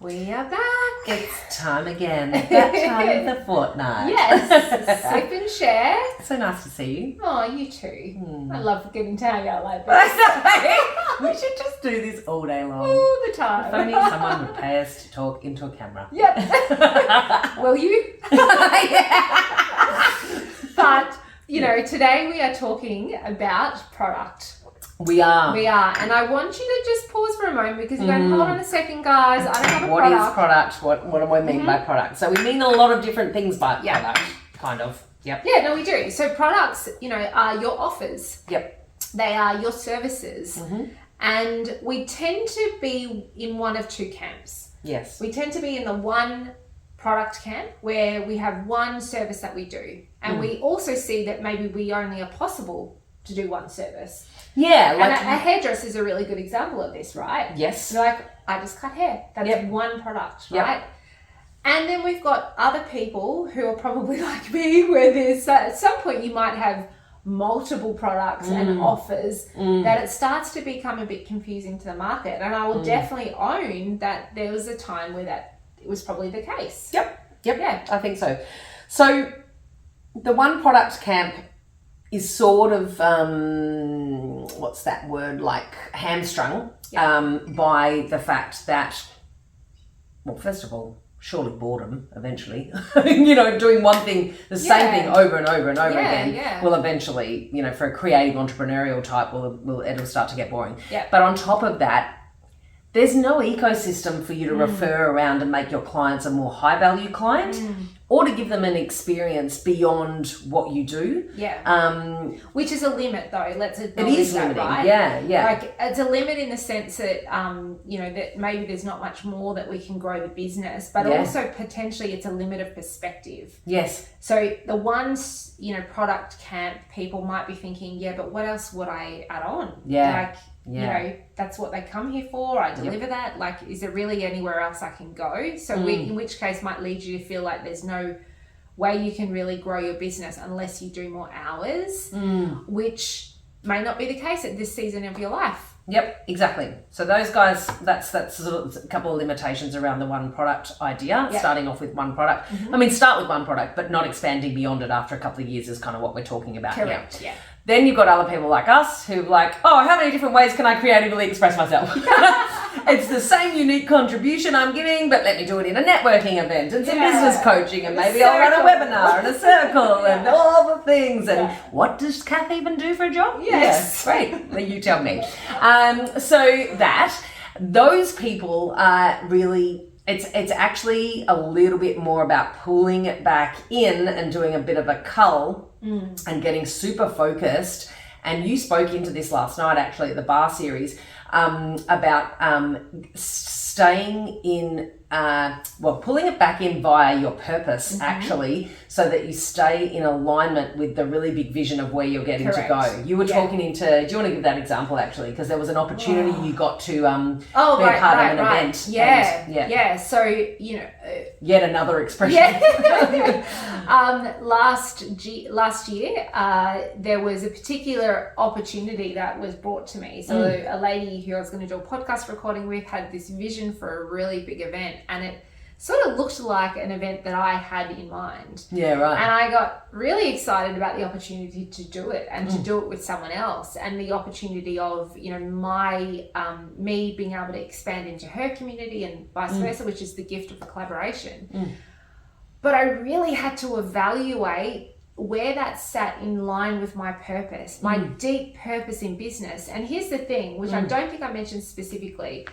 We are back. It's time again. That time of the fortnight. Yes. Sip and share. So nice to see you. Oh, you too. I love getting to hang out like this. We should just do this all day long. All the time. If only someone would pay us to talk into a camera. Yep. Will you? Yeah. But, you know, today we are talking about product. We are. And I want you to just pause for a moment because you're going, hold on a second, guys. I don't have a What product. is product? What do I mean by product? So we mean a lot of different things by product, kind of. Yep. Yeah, no, we do. So products, you know, are your offers. Yep. They are your services. And we tend to be in one of two camps. Yes. We tend to be in the one product camp where we have one service that we do. And we also see that maybe we only are possible to do one service. Yeah. Like, and a hairdresser is a really good example of this, right? Yes. You're like, I just cut hair. That's one product, right? And then we've got other people who are probably like me, where there's at some point you might have multiple products and offers that it starts to become a bit confusing to the market. And I will definitely own that there was a time where that it was probably the case. Yep. Yeah. I think so. So the one product camp is sort of, what's that word, like hamstrung by the fact that, well, first of all, surely boredom eventually, you know, doing one thing, the same thing over and over and over again will eventually, you know, for a creative entrepreneurial type, it'll start to get boring. Yeah. But on top of that, there's no ecosystem for you to refer around and make your clients a more high value client or to give them an experience beyond what you do. Yeah. Which is a limit though. Let's acknowledge it is that, limiting. right? Yeah. Like it's a limit in the sense that, you know, that maybe there's not much more that we can grow the business, but also potentially it's a limit of perspective. Yes. So the ones, you know, product camp people might be thinking, but what else would I add on? Yeah. Like, you know, that's what they come here for. I deliver that. Like, is there really anywhere else I can go? So in which case might lead you to feel like there's no way you can really grow your business unless you do more hours, which may not be the case at this season of your life. Yep, exactly. So those guys, that's sort of a couple of limitations around the one product idea, starting off with one product. I mean, start with one product, but not expanding beyond it after a couple of years is kind of what we're talking about here. Correct, yeah. Then you've got other people like us who are like, oh, how many different ways can I creatively express myself? It's the same unique contribution I'm giving, but let me do it in a networking event and some business coaching and maybe I'll run a webinar and a circle and all the things. And what does Kath even do for a job? Yes. Yeah, great. Well, you tell me. So those people are really... It's actually a little bit more about pulling it back in and doing a bit of a cull and getting super focused. And you spoke into this last night, actually, at the bar series, about staying in, pulling it back in via your purpose, actually, so that you stay in alignment with the really big vision of where you're getting to go. You were talking into, do you want to give that example, actually? Because there was an opportunity you got to be a part of an event. Yeah. So, you know... yet another expression. Last year, there was a particular opportunity that was brought to me. So a lady who I was going to do a podcast recording with had this vision for a really big event, and it sort of looked like an event that I had in mind. Yeah, right. And I got really excited about the opportunity to do it and to do it with someone else, and the opportunity of, you know, my me being able to expand into her community and vice versa, which is the gift of the collaboration. But I really had to evaluate where that sat in line with my purpose, my deep purpose in business. And here's the thing, which I don't think I mentioned specifically,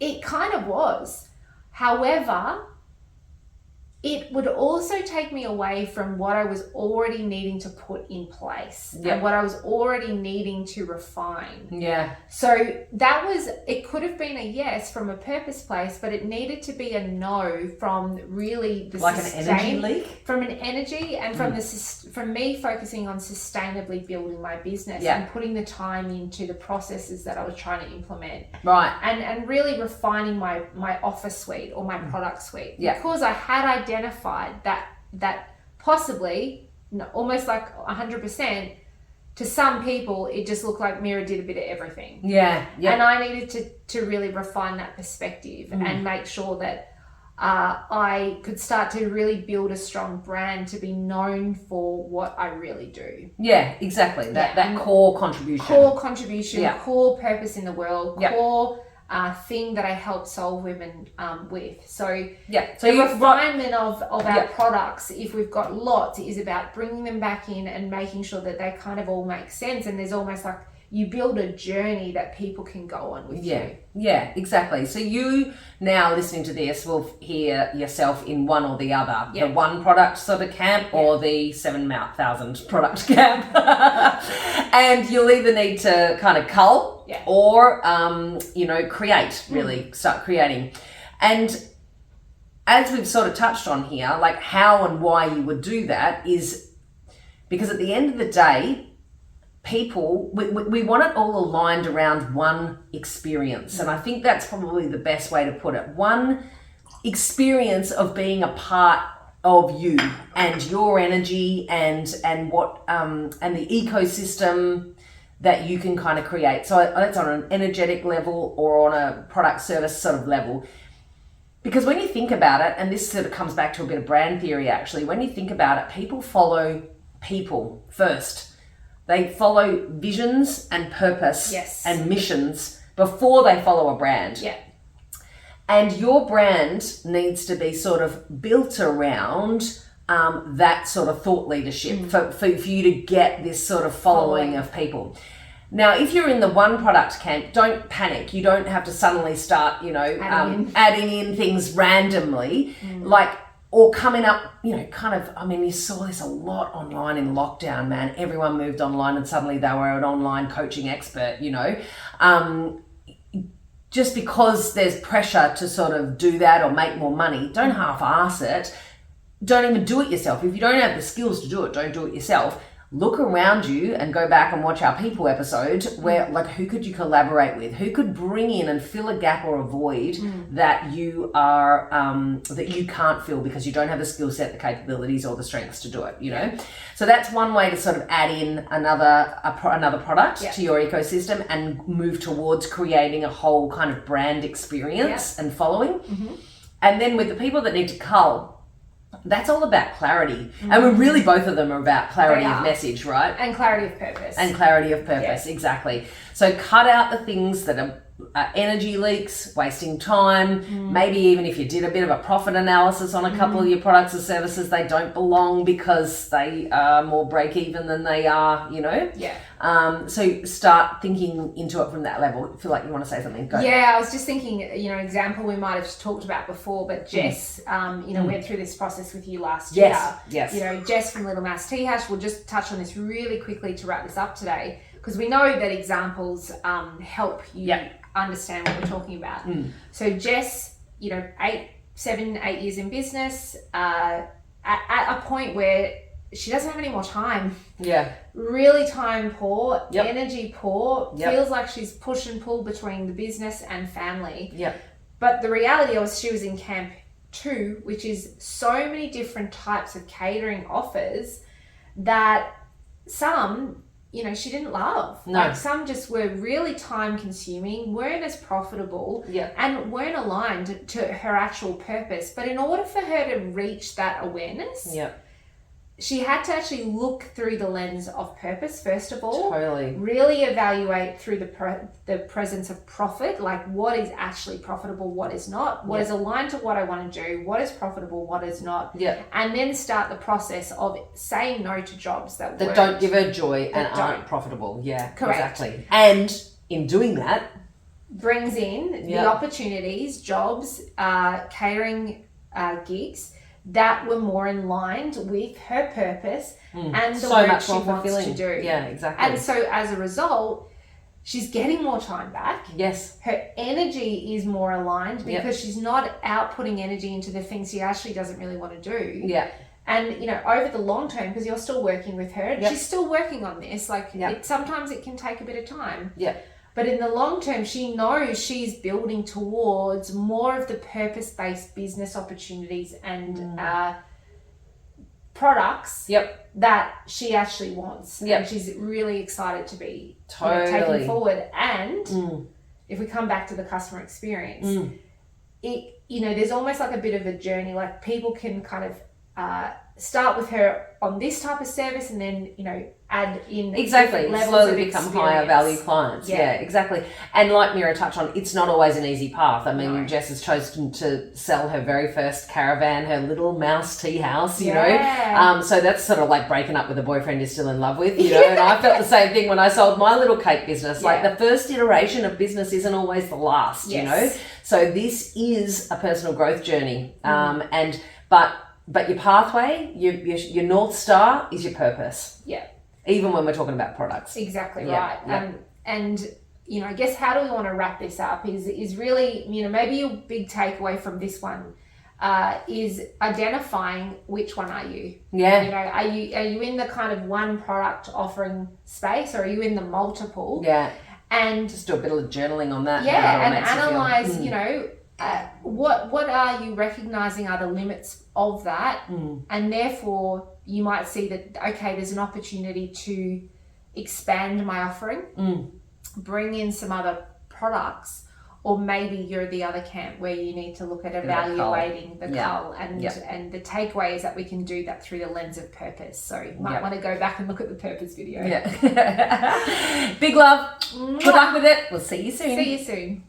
it kind of was. However, it would also take me away from what I was already needing to put in place and what I was already needing to refine. Yeah. So that was, it could have been a yes from a purpose place, but it needed to be a no from really the like an energy leak? From an energy and from me focusing on sustainably building my business and putting the time into the processes that I was trying to implement. Right. And really refining my offer suite or my product suite. Because I had identified that possibly, almost like 100%, to some people, it just looked like Mira did a bit of everything. Yeah. And I needed to really refine that perspective and make sure that I could start to really build a strong brand to be known for what I really do. Yeah, exactly. That core contribution. Core purpose in the world, core thing that I help solve women with. So the refinement of our products, if we've got lots, is about bringing them back in and making sure that they kind of all make sense, and there's almost like you build a journey that people can go on with you. Yeah, exactly. So you now listening to this will hear yourself in one or the other, the one product sort of camp or the 7,000 product camp. And you'll either need to kind of cull or, create, really start creating. And as we've sort of touched on here, like how and why you would do that is because at the end of the day, people, we want it all aligned around one experience. And I think that's probably the best way to put it. One experience of being a part of you and your energy and what and the ecosystem that you can kind of create. So that's on an energetic level or on a product service sort of level. Because when you think about it, and this sort of comes back to a bit of brand theory actually, when you think about it, people follow people first. They follow visions and purpose and missions before they follow a brand. Yeah. And your brand needs to be sort of built around that sort of thought leadership for you to get this sort of following of people. Now, if you're in the one product camp, don't panic. You don't have to suddenly start, adding in things randomly. Or coming up, you saw this a lot online in lockdown, man. Everyone moved online and suddenly they were an online coaching expert, Just because there's pressure to sort of do that or make more money, don't half-ass it. Don't even do it yourself. If you don't have the skills to do it, don't do it yourself. Look around you and go back and watch our people episode where who could you collaborate with? Who could bring in and fill a gap or a void that you are that you can't fill because you don't have the skill set, the capabilities or the strengths to do it, So that's one way to sort of add in another product to your ecosystem and move towards creating a whole kind of brand experience and following. And then with the people that need to cull, that's all about clarity. And we're really, both of them are about clarity of message, right? And clarity of purpose. Exactly. So cut out the things that are energy leaks, wasting time. Maybe even if you did a bit of a profit analysis on a couple of your products or services, they don't belong because they are more break even than they are, So start thinking into it from that level. I feel like you want to say something. Go. Yeah, I was just thinking, example we might have talked about before, but Jess, went through this process with you last year. Yes. Jess from Little Mouse Tea House. We'll just touch on this really quickly to wrap this up today, because we know that examples help you understand what we're talking about. So Jess, 8 years in business, at a point where she doesn't have any more time. Really time poor, energy poor, feels like she's push and pull between the business and family. But the reality was she was in camp 2, which is so many different types of catering offers that some she didn't love. No. Like some just were really time consuming, weren't as profitable, and weren't aligned to her actual purpose. But in order for her to reach that awareness, she had to actually look through the lens of purpose, first of all. Totally. Really evaluate through the presence of profit, like what is actually profitable, what is not, what is aligned to what I want to do, what is profitable, what is not. And then start the process of saying no to jobs that don't give her joy and aren't profitable. Correct. Exactly. And in doing that, brings in the opportunities, jobs, catering gigs that were more in line with her purpose and the work she wants to do. Yeah, exactly. And so as a result, she's getting more time back. Yes. Her energy is more aligned because she's not outputting energy into the things she actually doesn't really want to do. Yeah. And, over the long term, because you're still working with her, she's still working on this. Sometimes it can take a bit of time. Yeah. But in the long term, she knows she's building towards more of the purpose-based business opportunities and products Yep. that she actually wants. Yep. And she's really excited to be Totally. taken forward. And if we come back to the customer experience, it, there's almost like a bit of a journey. Like people can kind of start with her on this type of service and then, add in exactly levels slowly of become higher value clients. Yeah, exactly. And like Mira touched on, it's not always an easy path. I mean, Jess has chosen to sell her very first caravan, her little mouse tea house, you know. So that's sort of like breaking up with a boyfriend you're still in love with, you know. And I felt the same thing when I sold my little cake business. Like the first iteration of business isn't always the last, you know. So this is a personal growth journey. But your pathway, your North Star is your purpose. Yeah. Even when we're talking about products. Exactly right. And I guess how do we want to wrap this up is really, maybe your big takeaway from this one is identifying which one are you. Yeah. Are you in the kind of one product offering space, or are you in the multiple? Yeah. And just do a bit of journaling on that. Yeah, and analyze, what are you recognizing are the limits of that, and therefore you might see that, okay, there's an opportunity to expand my offering, bring in some other products, or maybe you're the other camp where you need to look at evaluating the cull, and the takeaway is that we can do that through the lens of purpose. So you might want to go back and look at the purpose video. Big love. Good luck with it. We'll see you soon.